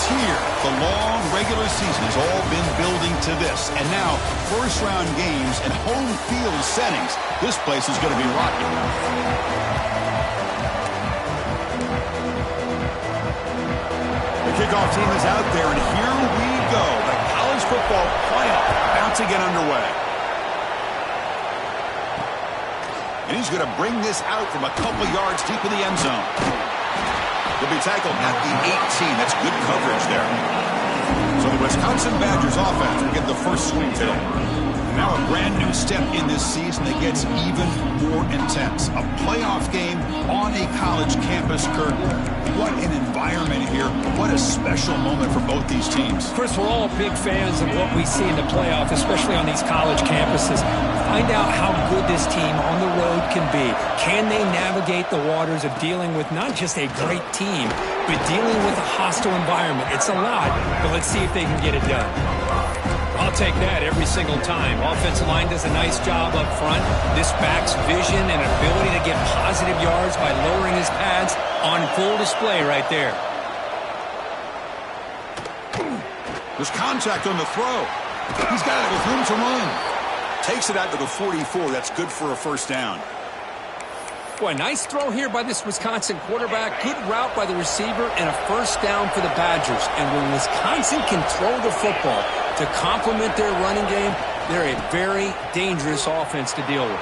Here, the long regular season has all been building to this. And now, first-round games and home field settings. This place is going to be rocking. The kickoff team is out there, and here we go. The college football playoff about to get underway. And he's going to bring this out from a couple yards deep in the end zone. He'll be tackled at the 18. That's good coverage there. So the Wisconsin Badgers offense will get the first swing today. Now a brand new step in this season that gets even more intense. A playoff game on a college campus, Kurt. What an environment here. What a special moment for both these teams. Chris, we're all big fans of what we see in the playoff, especially on these college campuses. Find out how good this team on the road can be. Can they navigate the waters of dealing with not just a great team, but dealing with a hostile environment? It's a lot, but let's see if they can get it done. I'll take that every single time. Offensive line does a nice job up front. This back's vision and ability to get positive yards by lowering his pads on full display right there. There's contact on the throw. He's got it with room to run. Takes it out to the 44. That's good for a first down. Boy, nice throw here by this Wisconsin quarterback. Good route by the receiver and a first down for the Badgers. And when Wisconsin can throw the football to complement their running game, they're a very dangerous offense to deal with.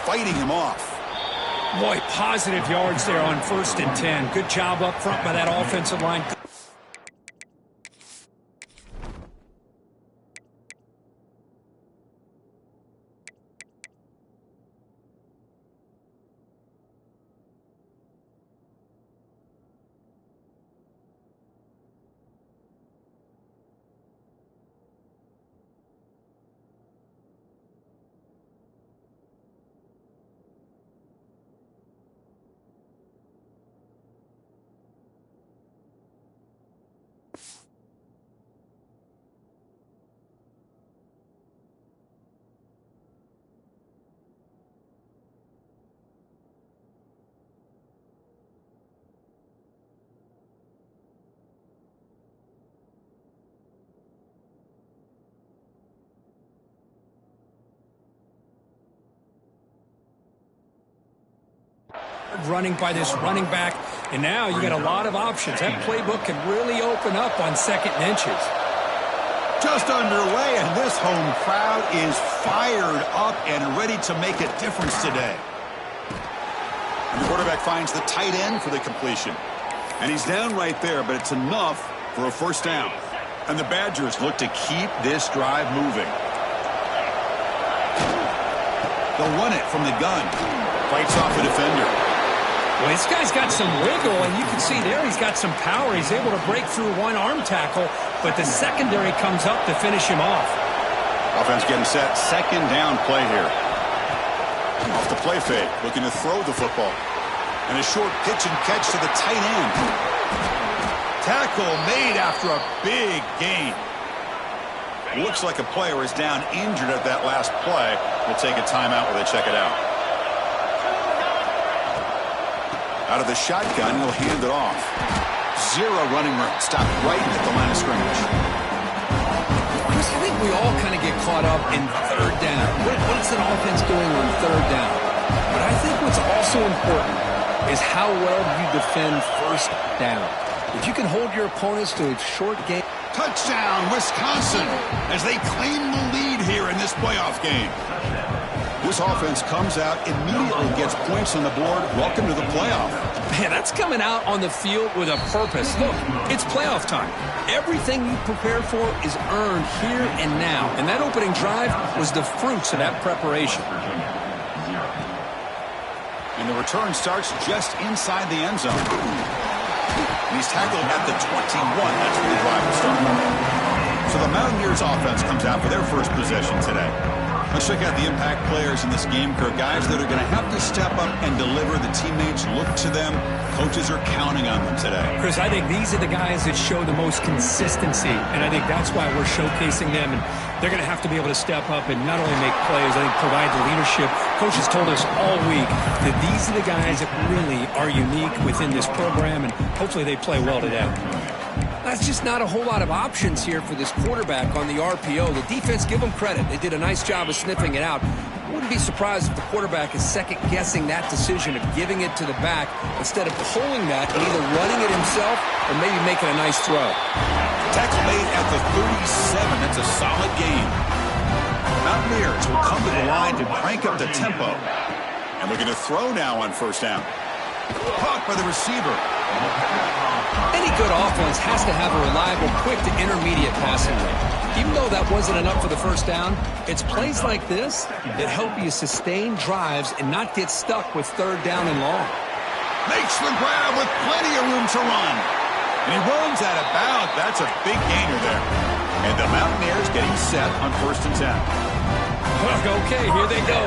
Fighting him off. Boy, positive yards there on 1st and 10. Good job up front by that offensive line. Running by this running back, and now you got a lot of options. That playbook can really open up on 2nd and inches. Just underway, and this home crowd is fired up and ready to make a difference today. And the quarterback finds the tight end for the completion. And he's down right there, but it's enough for a first down. And the Badgers look to keep this drive moving. They'll run it from the gun. Fights off the defender. Well, this guy's got some wiggle, and you can see there he's got some power. He's able to break through one arm tackle, but the secondary comes up to finish him off. Offense getting set. 2nd down play here. Off the play fake, looking to throw the football. And a short pitch and catch to the tight end. Tackle made after a big gain. Looks like a player is down injured at that last play. We'll take a timeout while they check it out. Out of the shotgun, he'll hand it off. 0 running room. Stopped right at the line of scrimmage. Chris, I think we all kind of get caught up in 3rd down. What's an offense doing on 3rd down? But I think what's also important is how well you defend 1st down. If you can hold your opponents to a short game. Touchdown, Wisconsin, as they claim the lead here in this playoff game. This offense comes out, immediately gets points on the board. Welcome to the playoff. Man, that's coming out on the field with a purpose. Look, it's playoff time. Everything you prepare for is earned here and now. And that opening drive was the fruits of that preparation. And the return starts just inside the end zone. And he's tackled at the 21. That's where the drive will start. So the Mountaineers offense comes out for their first possession today. Let's check out the impact players in this game, Kirk. Guys that are going to have to step up and deliver. The teammates look to them. Coaches are counting on them today. Chris, I think these are the guys that show the most consistency, and I think that's why we're showcasing them. And they're going to have to be able to step up and not only make plays, I think provide the leadership. Coaches told us all week that these are the guys that really are unique within this program, and hopefully they play well today. That's just not a whole lot of options here for this quarterback on the RPO. The defense, give them credit. They did a nice job of sniffing it out. I wouldn't be surprised if the quarterback is second-guessing that decision of giving it to the back instead of pulling that and either running it himself or maybe making a nice throw. Tackle made at the 37. That's a solid gain. Mountaineers will come to the line to crank up the tempo. And looking to throw now on 1st down. Caught by the receiver. Any good offense has to have a reliable, quick to intermediate passing rate. Even though that wasn't enough for the 1st down, it's plays like this that help you sustain drives and not get stuck with 3rd down and long. Makes the grab with plenty of room to run. And he runs out of bounds. That's a big gainer there. And the Mountaineers getting set on 1st and 10. Okay, here they go.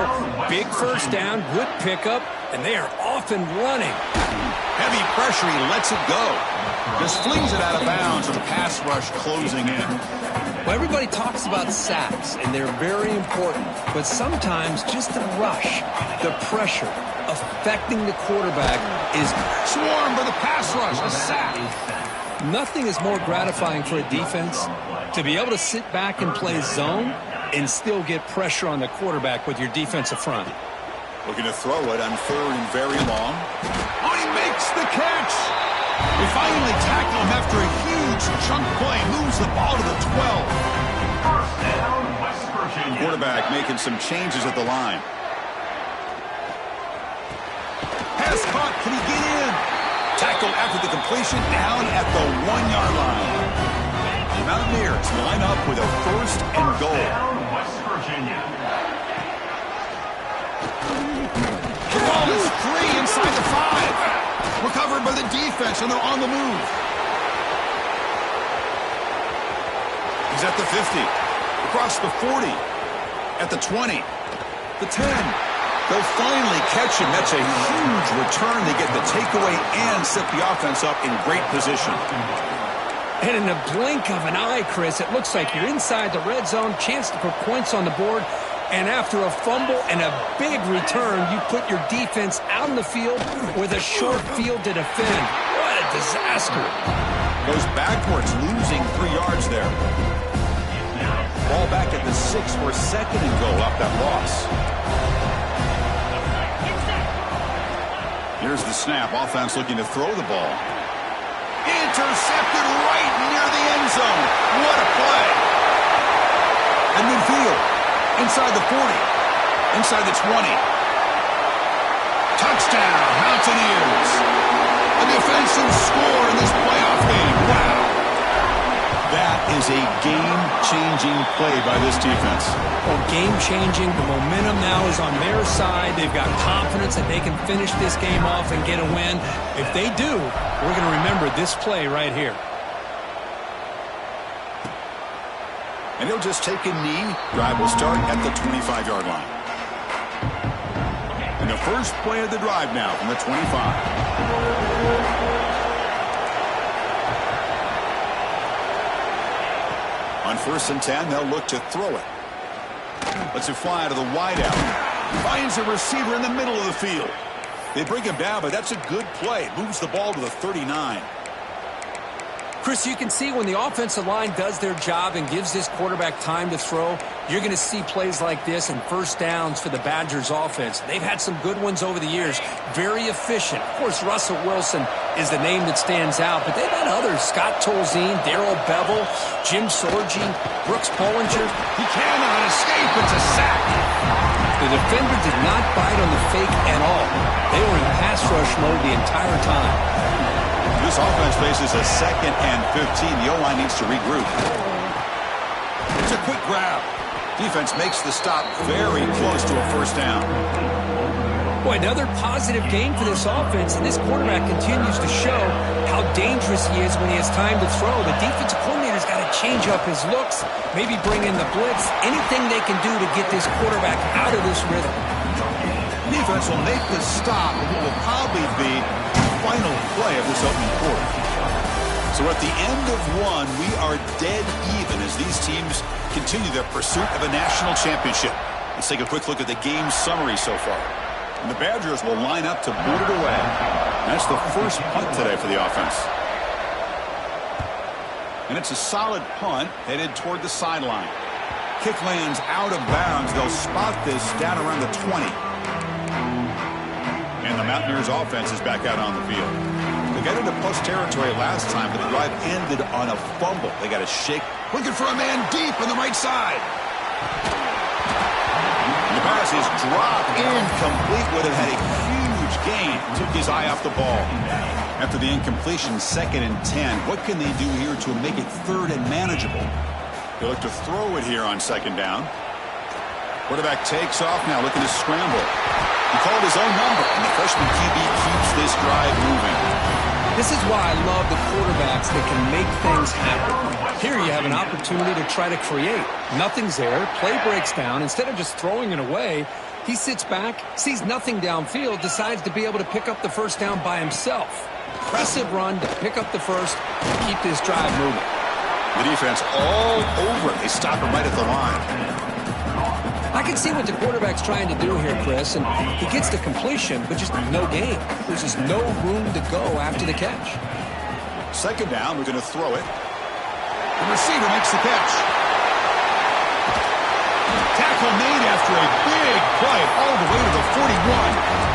Big 1st down, good pickup, and they are off and running. Heavy pressure, he lets it go. Just flings it out of bounds with the pass rush closing in. Well, everybody talks about sacks, and they're very important. But sometimes just the rush, the pressure, affecting the quarterback is Swarmed by the pass rush, a sack. nothing is more gratifying for a defense to be able to sit back and play zone and still get pressure on the quarterback with your defensive front. Looking to throw it on 3rd and very long. Oh, he makes the catch. They finally tackle him after a huge chunk play. Moves the ball to the 12. First down, West Virginia. Quarterback making some changes at the line. Pass caught. Can he get in? Tackle after the completion down at the 1-yard line. The Mountaineers line up with a 1st and goal. Down, West Virginia. The ball is free inside the 5. Recovered by the defense, and they're on the move. He's at the 50. Across the 40. At the 20. The 10. They'll finally catch him. That's a huge return. They get the takeaway and set the offense up in great position. And in the blink of an eye, Chris, it looks like you're inside the red zone, chance to put points on the board. And after a fumble and a big return, you put your defense out in the field with a short field to defend. What a disaster. Goes backwards, losing 3 yards there. Ball back at the 6 for 2nd and goal off that loss. Here's the snap. Offense looking to throw the ball. Intercepted right near the end zone. What a play. And midfield. Inside the 40. Inside the 20. Touchdown, Mountaineers. A defensive score in this playoff game. Wow. That is a game-changing play by this defense. Well, game-changing. The momentum now is on their side. They've got confidence that they can finish this game off and get a win. If they do, we're going to remember this play right here. And he'll just take a knee. Drive will start at the 25-yard line. And the first play of the drive now from the 25. On 1st and 10, they'll look to throw it. Lets it fly to the wideout. Finds a receiver in the middle of the field. They bring him down, but that's a good play. Moves the ball to the 39. Chris, you can see when the offensive line does their job and gives this quarterback time to throw, you're going to see plays like this and first downs for the Badgers offense. They've had some good ones over the years. Very efficient. Of course, Russell Wilson is the name that stands out, but they've had others. Scott Tolzien, Darrell Bevel, Jim Sorgi, Brooks Pollinger. He cannot escape. It's a sack. The defender did not bite on the fake at all. They were in pass rush mode the entire time. This offense faces a 2nd and 15. The O-line needs to regroup. It's a quick grab. Defense makes the stop very close to a first down. Boy, another positive game for this offense, and this quarterback continues to show how dangerous he is when he has time to throw. The defensive coordinator's got to change up his looks, maybe bring in the blitz, anything they can do to get this quarterback out of this rhythm. Defense will make the stop, and it will probably be the final play of this opening quarter. So at the end of one, we are dead even as these teams continue their pursuit of a national championship. Let's take a quick look at the game summary so far. And the Badgers will line up to boot it away. And that's the first punt today for the offense. And it's a solid punt headed toward the sideline. Kick lands out of bounds. They'll spot this down around the 20. And the Mountaineers offense is back out on the field. They got into plus territory last time, but the drive ended on a fumble. They got a shake. Looking for a man deep on the right side. And the pass is dropped incomplete. Would have had a huge gain. Took his eye off the ball. After the incompletion, 2nd and 10. What can they do here to make it 3rd and manageable? They look to throw it here on 2nd down. Quarterback takes off now, looking to scramble. He called his own number, and the freshman QB keeps this drive moving. This is why I love the quarterbacks that can make things happen. Here you have an opportunity to try to create. Nothing's there. Play breaks down. Instead of just throwing it away, he sits back, sees nothing downfield, decides to be able to pick up the first down by himself. Impressive run to pick up the first and keep this drive moving. The defense all over it. They stop him right at the line. I can see what the quarterback's trying to do here, Chris, and he gets the completion, but just no gain. There's just no room to go after the catch. Second down, we're going to throw it. The receiver makes the catch. Tackle made after a big play all the way to the 41.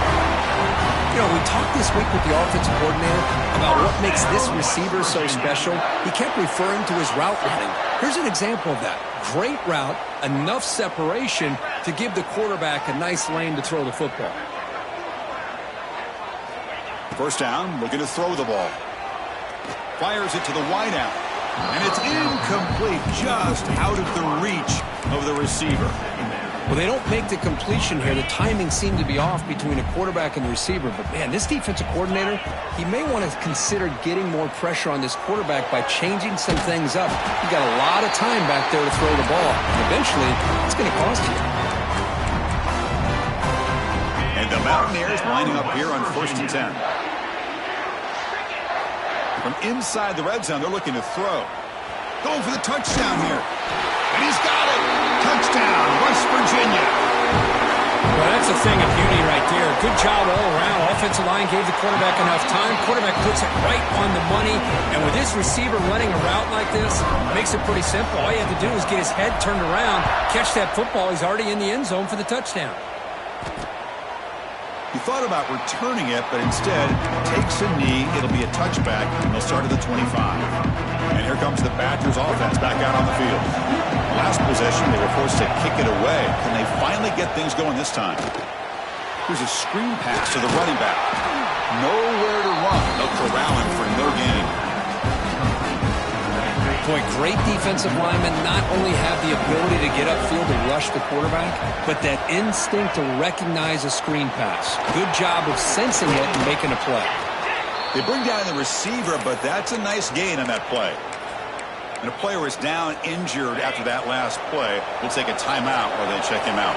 You know, we talked this week with the offensive coordinator about what makes this receiver so special. He kept referring to his route running. Here's an example of that. Great route, enough separation to give the quarterback a nice lane to throw the football. First down, we're going to throw the ball. Fires it to the wideout. And it's incomplete, just out of the reach of the receiver. Well, they don't make the completion here. The timing seemed to be off between a quarterback and the receiver. But, man, this defensive coordinator, he may want to consider getting more pressure on this quarterback by changing some things up. You got a lot of time back there to throw the ball. And eventually, it's going to cost you. And the Mountaineers lining up here on 1st and 10. From inside the red zone, they're looking to throw. Going for the touchdown here. And he's got it. Touchdown, West Virginia. Well, that's a thing of beauty right there. Good job all around. Offensive line gave the quarterback enough time. Quarterback puts it right on the money. And with this receiver running a route like this, makes it pretty simple. All you have to do is get his head turned around, catch that football. He's already in the end zone for the touchdown. He thought about returning it, but instead takes a knee. It'll be a touchback, and they'll start at the 25. And here comes the Badgers offense back out on the field. Last possession, they were forced to kick it away. Can they finally get things going this time? Here's a screen pass to the running back. Nowhere to run. They'll corral him for no gain. Boy, great defensive linemen not only have the ability to get upfield to rush the quarterback, but that instinct to recognize a screen pass. Good job of sensing it and making a play. They bring down the receiver, but that's a nice gain on that play. And a player is down injured after that last play. We'll take a timeout while they check him out.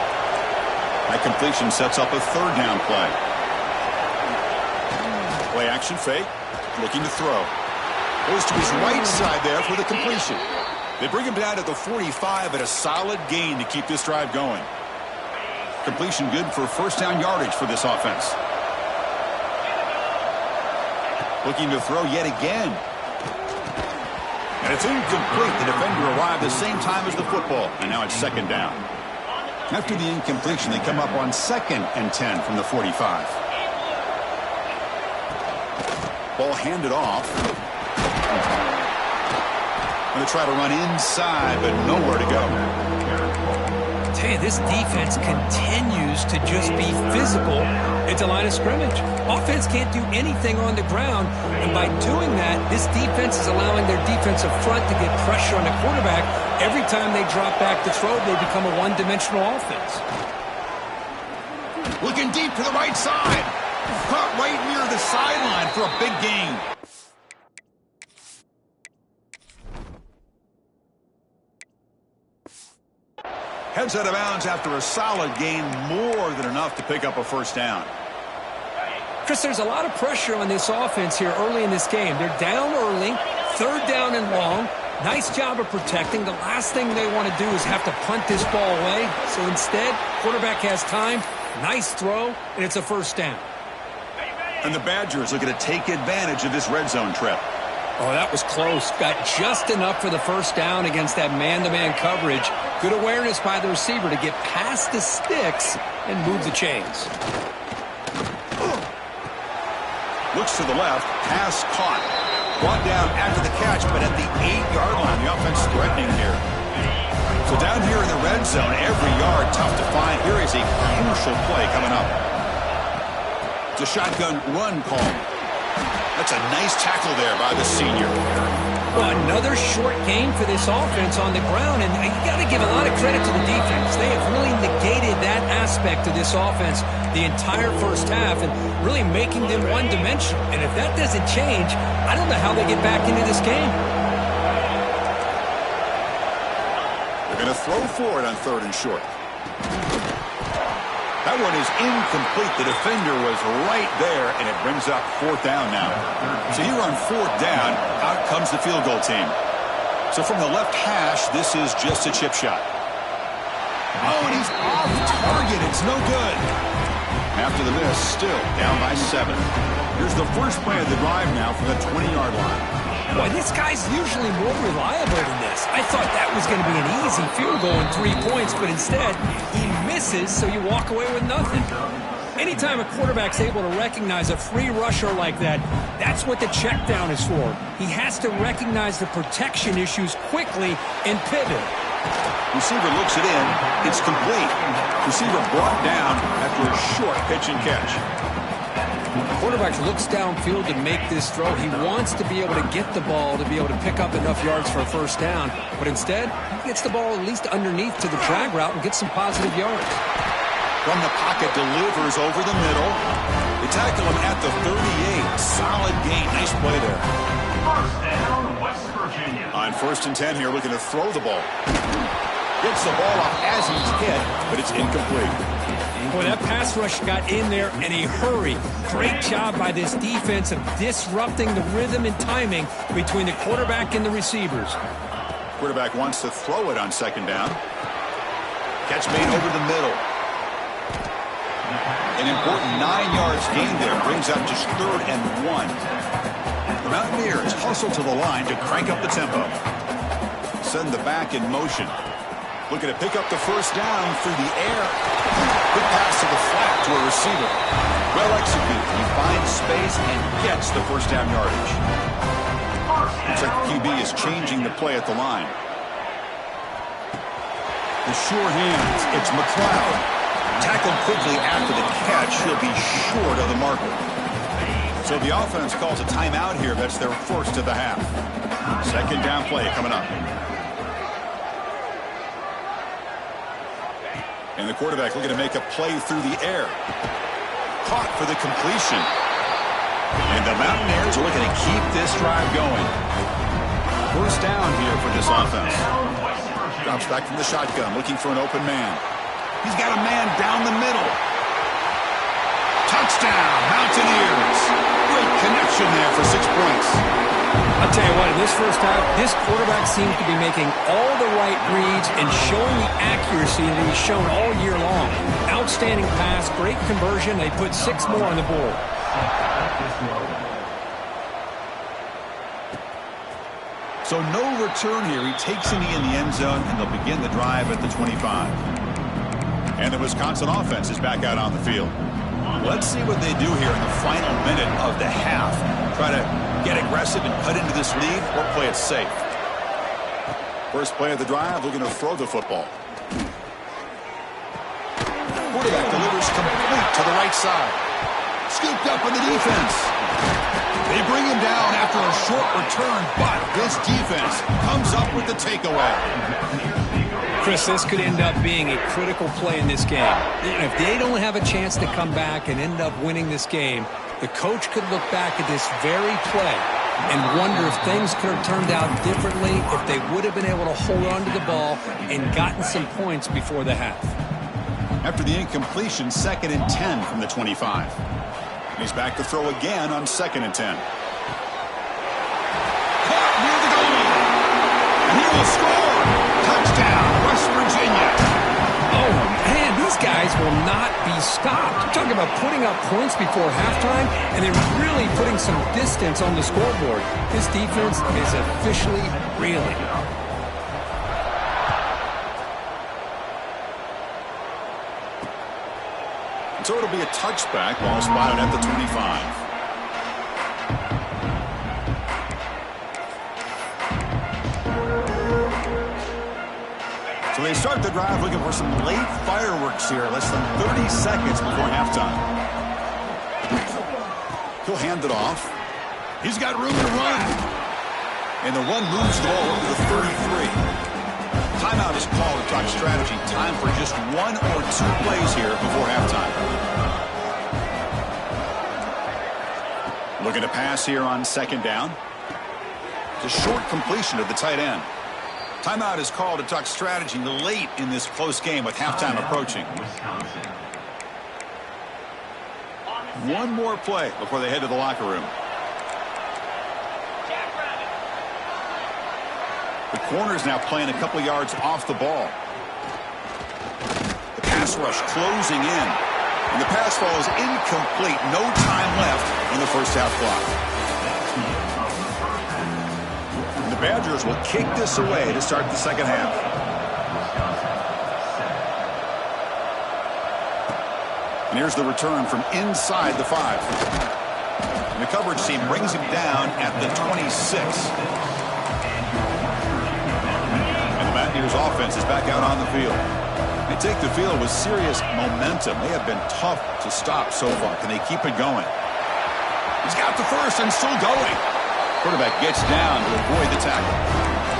That completion sets up a third down play. Play action fake, looking to throw. Goes to his right side there for the completion. They bring him down to the 45 at a solid gain to keep this drive going. Completion good for first down yardage for this offense. Looking to throw yet again. And it's incomplete. The defender arrived the same time as the football. And now it's second down. After the incompletion, they come up on 2nd and 10 from the 45. Ball handed off. Going to try to run inside, but nowhere to go. I tell you, this defense continues to just be physical at the line of scrimmage. Offense can't do anything on the ground, and by doing that, this defense is allowing their defensive front to get pressure on the quarterback. Every time they drop back to throw, they become a one-dimensional offense. Looking deep to the right side. Caught right near the sideline for a big gain. Heads out of bounds after a solid gain, more than enough to pick up a first down. Chris, there's a lot of pressure on this offense here early in this game. They're down early, third down and long. Nice job of protecting. The last thing they want to do is have to punt this ball away. So instead, quarterback has time, nice throw, and it's a first down. And the Badgers are going to take advantage of this red zone trip. Oh, that was close. Got just enough for the first down against that man-to-man coverage. Good awareness by the receiver to get past the sticks and move the chains. Looks to the left, pass caught. Brought down after the catch, but at the 8-yard line, the offense threatening here. So down here in the red zone, every yard tough to find. Here is a crucial play coming up. It's a shotgun run call. That's a nice tackle there by the senior. Well, another short gain for this offense on the ground, and you got to give a lot of credit to the defense. They have really negated that aspect of this offense the entire first half and really making them one-dimensional. And if that doesn't change, I don't know how they get back into this game. They're going to throw for it on 3rd and short. That one is incomplete. The defender was right there, and it brings up 4th down now. So here on 4th down, out comes the field goal team. So from the left hash, this is just a chip shot. Oh, and he's off target. It's no good. After the miss, still down by 7. Here's the first play of the drive now from the 20-yard line. Boy, this guy's usually more reliable than this. I thought that was going to be an easy field goal and 3 points, but instead, he misses, so you walk away with nothing. Anytime a quarterback's able to recognize a free rusher like that, that's what the check down is for. He has to recognize the protection issues quickly and pivot. Receiver looks it in. It's complete. Receiver brought down after a short pitch and catch. Quarterback looks downfield to make this throw. He wants to be able to get the ball to be able to pick up enough yards for a first down. But instead, he gets the ball at least underneath to the drag route and gets some positive yards. From the pocket, delivers over the middle. They tackle him at the 38. Solid gain. Nice play there. First down, West Virginia. On 1st and 10 here, looking to throw the ball. Gets the ball off as he's hit, but it's incomplete. Boy, that pass rush got in there in a hurry. Great job by this defense of disrupting the rhythm and timing between the quarterback and the receivers. Quarterback wants to throw it on 2nd down. Catch made over the middle. An important 9 yards gain there. Brings up just 3rd and 1. The Mountaineers hustle to the line to crank up the tempo. Send the back in motion. Looking to pick up the first down through the air. Quick pass to the flat to a receiver. Well executed. He finds space and gets the first down yardage. Looks like QB is changing the play at the line. The sure hands. It's McLeod. Tackled quickly after the catch. He'll be short of the marker. So the offense calls a timeout here. That's their first of the half. 2nd down play coming up. And the quarterback looking to make a play through the air. Caught for the completion. And the Mountaineers are looking to keep this drive going. First down here for this offense. Drops back from the shotgun, looking for an open man. He's got a man down the middle. Touchdown, Mountaineers. Great connection there for 6 points. I'll tell you what, in this first half, this quarterback seems to be making all the right reads and showing the accuracy that he's shown all year long. Outstanding pass, great conversion. They put 6 more on the board. So no return here. He takes it in the end zone, and they'll begin the drive at the 25. And the Wisconsin offense is back out on the field. Let's see what they do here in the final minute of the half. Try to get aggressive and cut into this lead, or play it safe. First play of the drive, looking to throw the football. Quarterback delivers complete to the right side. Scooped up in the defense. They bring him down after a short return, but this defense comes up with the takeaway. Chris, this could end up being a critical play in this game. If they don't have a chance to come back and end up winning this game, the coach could look back at this very play and wonder if things could have turned out differently, if they would have been able to hold on to the ball and gotten some points before the half. After the incompletion, 2nd and 10 from the 25. He's back to throw again on 2nd and 10. Caught near the goal line. And he will score. Touchdown, West Virginia. Oh, man, these guys will not be stopped. Talking about putting up points before halftime and then really putting some distance on the scoreboard. This defense is officially reeling. So it'll be a touchback, ball spotted at the 25. So they start the drive looking for some late fireworks here, less than 30 seconds before halftime. He'll hand it off. He's got room to run. And the run moves the ball over the 33. Timeout is called to talk strategy. Time for just 1 or 2 plays here before halftime. Looking to pass here on 2nd down. It's a short completion of the tight end. Timeout is called to talk strategy late in this close game with halftime approaching. One more play before they head to the locker room. The corner's now playing a couple yards off the ball. The pass rush closing in. And the pass falls incomplete. No time left in the first half clock. And the Badgers will kick this away to start the second half. And here's the return from inside the 5. And the coverage team brings him down at the 26. And the Mountaineers offense is back out on the field. They take the field with serious momentum. They have been tough to stop so far. Can they keep it going? He's got the first and still going. Quarterback gets down to avoid the tackle.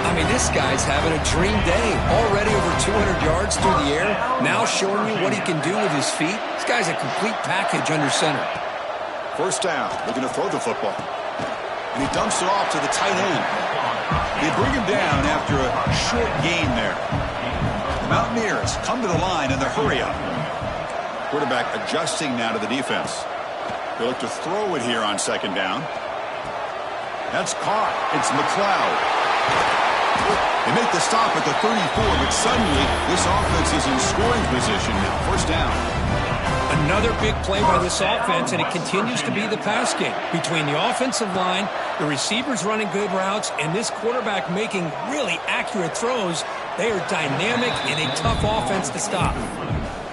I mean, this guy's having a dream day. Already over 200 yards through the air. Now showing you what he can do with his feet. This guy's a complete package under center. First down. Looking to throw the football. And he dumps it off to the tight end. They bring him down after a short gain there. The Mountaineers come to the line in the hurry up. Quarterback adjusting now to the defense. They look to throw it here on second down. That's caught. It's McLeod. They make the stop at the 34, but suddenly this offense is in scoring position now. First down. Another big play by this offense, and it continues to be the pass game. Between the offensive line, the receivers running good routes, and this quarterback making really accurate throws, they are dynamic and a tough offense to stop.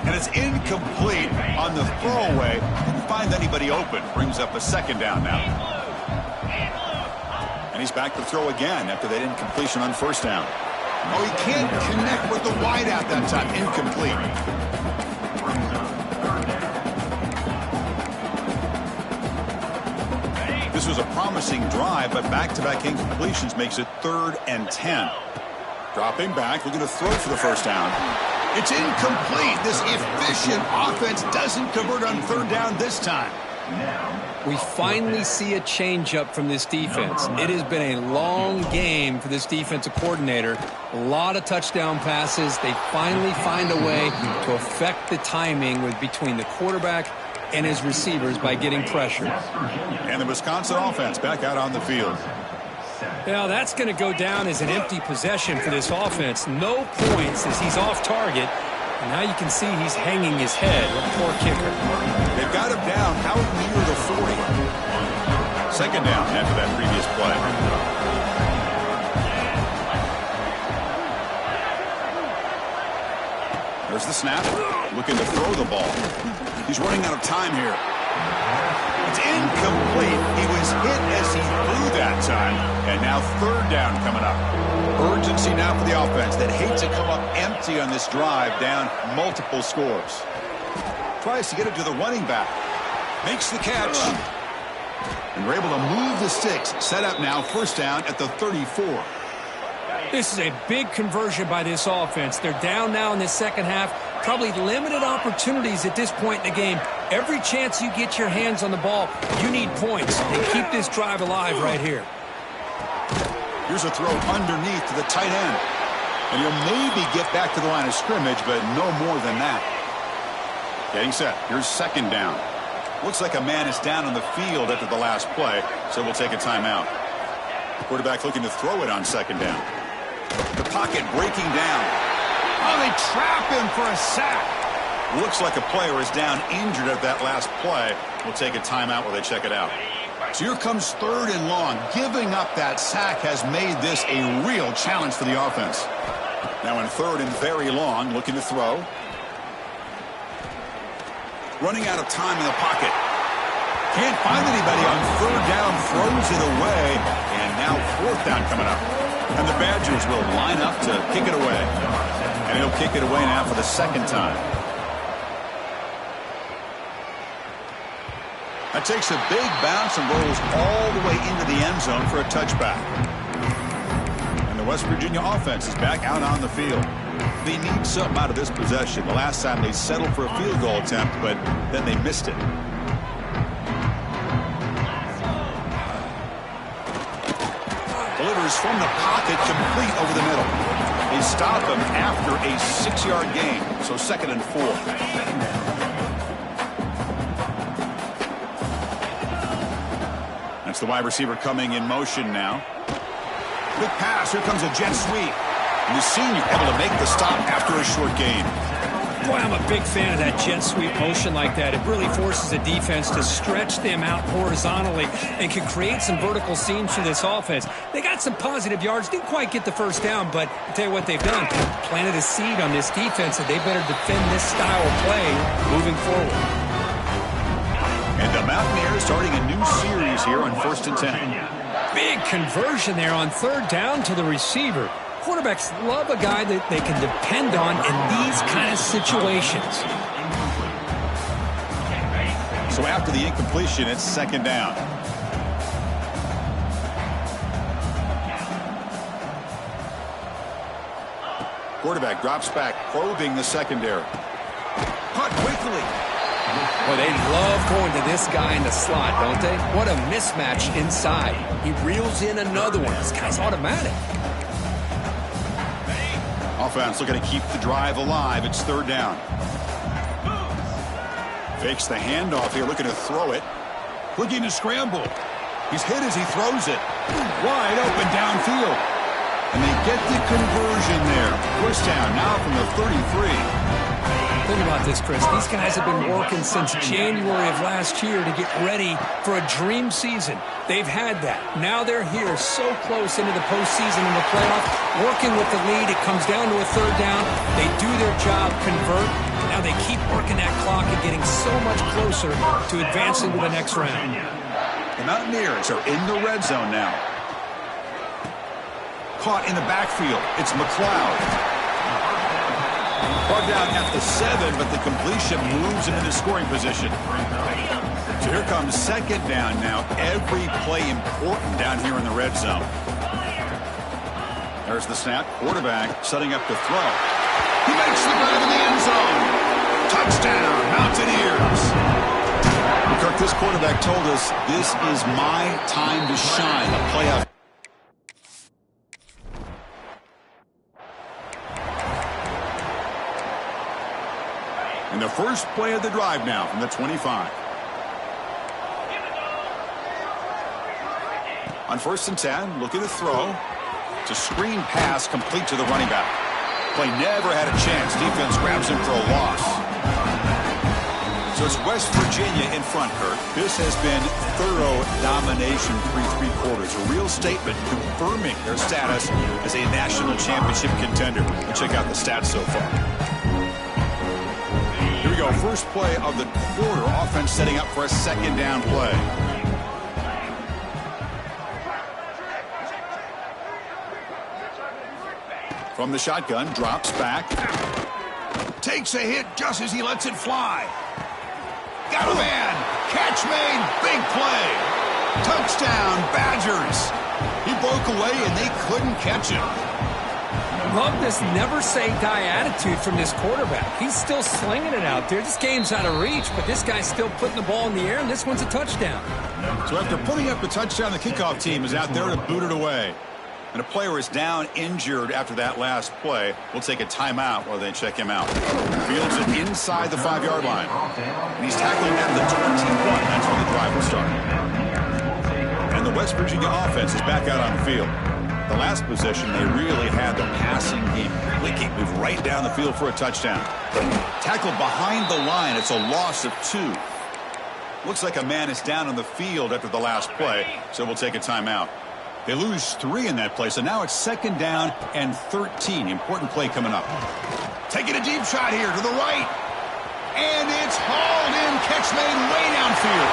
And it's incomplete on the throwaway. Didn't find anybody open. Brings up a second down now. And he's back to throw again after that incompletion on first down. Oh, he can't connect with the wideout that time. Incomplete. This was a promising drive, but back-to-back incompletions makes it 3rd and 10. Dropping back, looking to throw for the first down. It's incomplete. This efficient offense doesn't convert on third down this time. We finally see a change-up from this defense. It has been a long game for this defensive coordinator. A lot of touchdown passes. They finally find a way to affect the timing between the quarterback and his receivers by getting pressure. And the Wisconsin offense back out on the field. Now that's going to go down as an empty possession for this offense. No points as he's off target. And now you can see he's hanging his head. Poor kicker. They've got him down out near the 40. Second down after that previous play. There's the snap. Looking to throw the ball. He's running out of time here. It's incomplete. He was hit as he threw that time. And now third down coming up. Urgency now for the offense that hates to come up empty on this drive, down multiple scores. Tries to get it to the running back. Makes the catch. And we're able to move the sticks. Set up now, first down at the 34. This is a big conversion by this offense. They're down now in the second half. Probably limited opportunities at this point in the game. Every chance you get your hands on the ball, you need points. And keep this drive alive right here. Here's a throw underneath to the tight end. And he'll maybe get back to the line of scrimmage, but no more than that. Getting set. Here's second down. Looks like a man is down on the field after the last play, so we'll take a timeout. Quarterback looking to throw it on second down. The pocket breaking down. Oh, they trap him for a sack. Looks like a player is down injured at that last play. We'll take a timeout while they check it out. So here comes third and long. Giving up that sack has made this a real challenge for the offense. Now in third and very long, looking to throw. Running out of time in the pocket. Can't find anybody on third down, throws it away, and now fourth down coming up. And the Badgers will line up to kick it away. And he'll kick it away now for the second time. That takes a big bounce and rolls all the way into the end zone for a touchback. And the West Virginia offense is back out on the field. They need something out of this possession. The last time they settled for a field goal attempt, but then they missed it. Delivers from the pocket, complete over the middle. They stop him after a 6-yard gain, so 2nd and 4. That's the wide receiver coming in motion now. Quick pass. Here comes a jet sweep. And the senior able to make the stop after a short gain. Boy, I'm a big fan of that jet sweep motion like that. It really forces the defense to stretch them out horizontally and can create some vertical seams for this offense. They got some positive yards, didn't quite get the first down, but I'll tell you what they've done. Planted a seed on this defense that they better defend this style of play moving forward. And the Mountaineers starting a new series here on 1st and 10. Big conversion there on 3rd down to the receiver. Quarterbacks love a guy that they can depend on in these kind of situations. So after the incompletion, it's 2nd down. Quarterback drops back, probing the secondary. Caught quickly. Well, they love going to this guy in the slot, don't they? What a mismatch inside. He reels in another one. This guy's automatic. Offense looking to keep the drive alive. It's 3rd down. Fakes the handoff here, looking to throw it. Looking to scramble. He's hit as he throws it. Wide open downfield. And they get the conversion there. First down now from the 33. Think about this, Chris. These guys have been working since January of last year to get ready for a dream season. They've had that. Now they're here so close into the postseason and the playoff, working with the lead. It comes down to a 3rd down. They do their job, convert. Now they keep working that clock and getting so much closer to advancing to the next round. The Mountaineers are in the red zone now. Caught in the backfield. It's McLeod. Brought down at the 7, but the completion moves him into scoring position. So here comes 2nd down now. Every play important down here in the red zone. There's the snap. Quarterback setting up to throw. He makes the grab in the end zone. Touchdown, Mountaineers. Kirk, this quarterback told us this is my time to shine. A playoff. And the first play of the drive now from the 25. On 1st and 10, looking to throw. It's a screen pass complete to the running back. Play never had a chance. Defense grabs him for a loss. So it's West Virginia in front, Kurt. This has been thorough domination through 3 quarters. A real statement confirming their status as a national championship contender. And check out the stats so far. Here we go. First play of the quarter. Offense setting up for a 2nd down play. From the shotgun, drops back. Takes a hit just as he lets it fly. Got a man. Catch made. Big play. Touchdown, Badgers. He broke away and they couldn't catch him. Love this never-say-die attitude from this quarterback. He's still slinging it out there. This game's out of reach, but this guy's still putting the ball in the air, and this one's a touchdown. So after putting up the touchdown, the kickoff team is out there to boot it away. And a player is down injured after that last play. We'll take a timeout while they check him out. Fields it inside the 5-yard line. And he's tackled at the 21. That's when the drive will start. And the West Virginia offense is back out on the field. The last possession, they really had the passing game clicking. Move right down the field for a touchdown. Tackled behind the line. It's a loss of 2. Looks like a man is down on the field after the last play, so we'll take a timeout. They lose 3 in that play, so now it's 2nd down and 13. Important play coming up. Taking a deep shot here to the right. And it's hauled in. Catch made way downfield.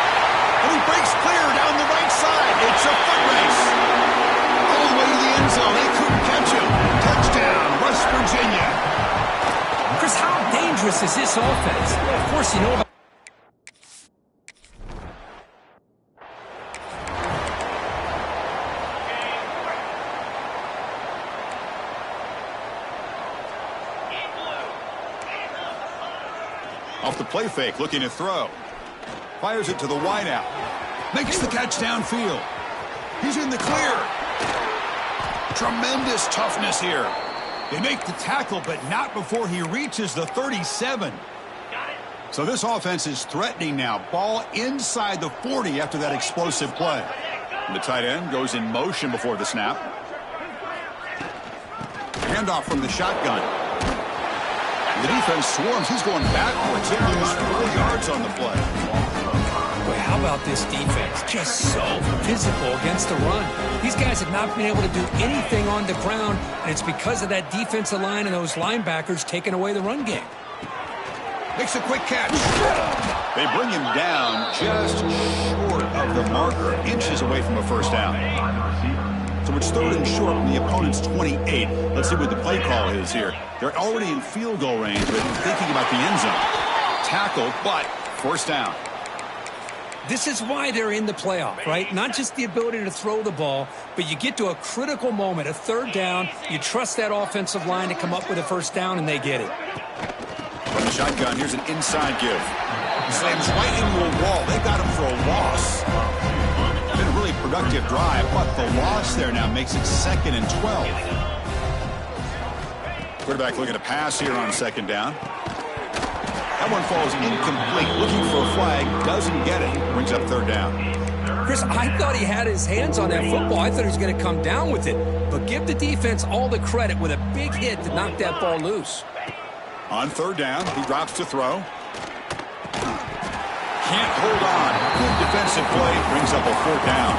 And he breaks clear down the right side. It's a foot race. All the way to the end zone. They couldn't catch him. Touchdown, West Virginia. Chris, how dangerous is this offense? Well, of course, you know about off the play fake, looking to throw. Fires it to the wideout. Makes the catch downfield. He's in the clear. Tremendous toughness here. They make the tackle, but not before he reaches the 37. So this offense is threatening now. Ball inside the 40 after that explosive play. And the tight end goes in motion before the snap. handoff from the shotgun. The defense swarms. He's going backwards. They lose 4 yards on the play. Boy, how about this defense? Just so physical against the run. These guys have not been able to do anything on the ground, and it's because of that defensive line and those linebackers taking away the run game. Makes a quick catch. They bring him down just short of the marker, inches away from a first down. So it's 3rd and short from the opponent's 28. Let's see what the play call is here. They're already in field goal range, but thinking about the end zone. Tackled, but first down. This is why they're in the playoff, right? Not just the ability to throw the ball, but you get to a critical moment, a 3rd down. You trust that offensive line to come up with a first down, and they get it. From the shotgun, here's an inside give. Slams right into a wall. They got him for a loss. Been a really productive drive, but the loss there now makes it 2nd and 12. Quarterback looking to pass here on 2nd down. That one falls incomplete. Looking for a flag. Doesn't get it. Brings up 3rd down. Chris, I thought he had his hands on that football. I thought he was going to come down with it. But give the defense all the credit with a big hit to knock that ball loose. On 3rd down, he drops to throw. Can't hold on. Good defensive play. Brings up a 4th down.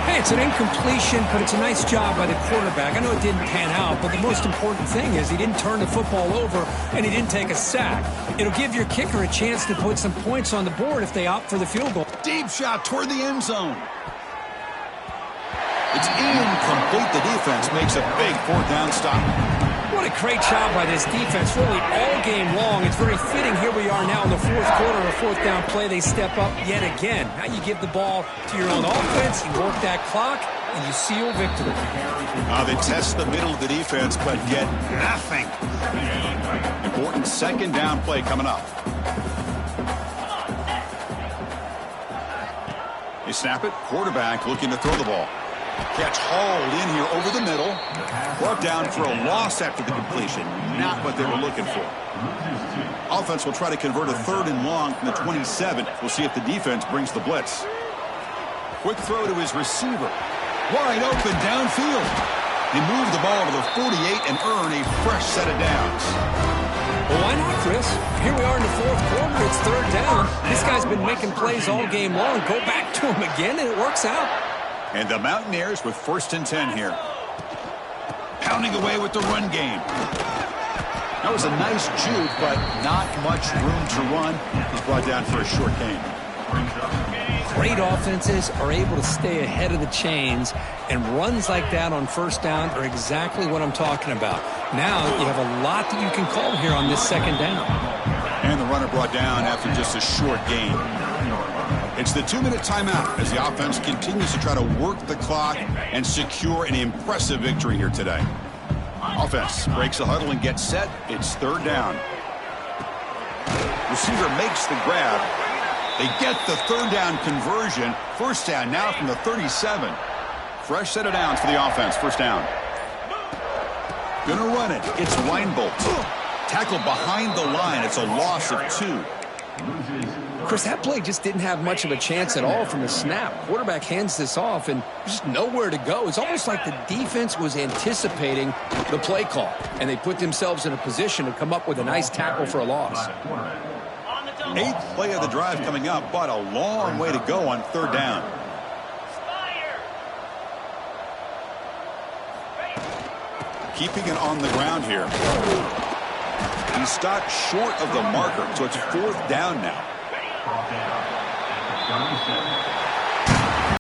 Hey, it's an incompletion, but it's a nice job by the quarterback. I know it didn't pan out, but the most important thing is he didn't turn the football over and he didn't take a sack. It'll give your kicker a chance to put some points on the board if they opt for the field goal. Deep shot toward the end zone. It's incomplete. The defense makes a big 4th down stop. What a great job by this defense, really all game long. It's very fitting. Here we are now in the 4th quarter, a 4th down play. They step up yet again. Now you give the ball to your own offense, you work that clock, and you seal victory. They test the middle of the defense, but get nothing. Important 2nd down play coming up. They snap it. Quarterback looking to throw the ball. Catch hauled in here over the middle. Brought down for a loss after the completion. Not what they were looking for. Offense will try to convert a 3rd and long from the 27. We'll see if the defense brings the blitz. Quick throw to his receiver. Wide open downfield. He moved the ball to the 48 and earn a fresh set of downs. Well, why not, Chris? Here we are in the 4th quarter. It's 3rd down. This guy's been making plays all game long. Go back to him again, and it works out. And the Mountaineers with 1st and 10 here. Pounding away with the run game. That was a nice juke, but not much room to run. He's brought down for a short gain. Great offenses are able to stay ahead of the chains, and runs like that on 1st down are exactly what I'm talking about. Now you have a lot that you can call here on this 2nd down. And the runner brought down after just a short gain. It's the 2-minute timeout as the offense continues to try to work the clock and secure an impressive victory here today. Offense breaks the huddle and gets set. It's 3rd down. Receiver makes the grab. They get the 3rd down conversion. 1st down now from the 37. Fresh set of downs for the offense. 1st down. Gonna run it. It's Weinbolt. Tackled behind the line. It's a loss of 2. Chris, that play just didn't have much of a chance at all from the snap. Quarterback hands this off, and there's just nowhere to go. It's almost like the defense was anticipating the play call, and they put themselves in a position to come up with a nice tackle for a loss. 8th play of the drive coming up, but a long way to go on 3rd down. Keeping it on the ground here. He stopped short of the marker, so it's 4th down now.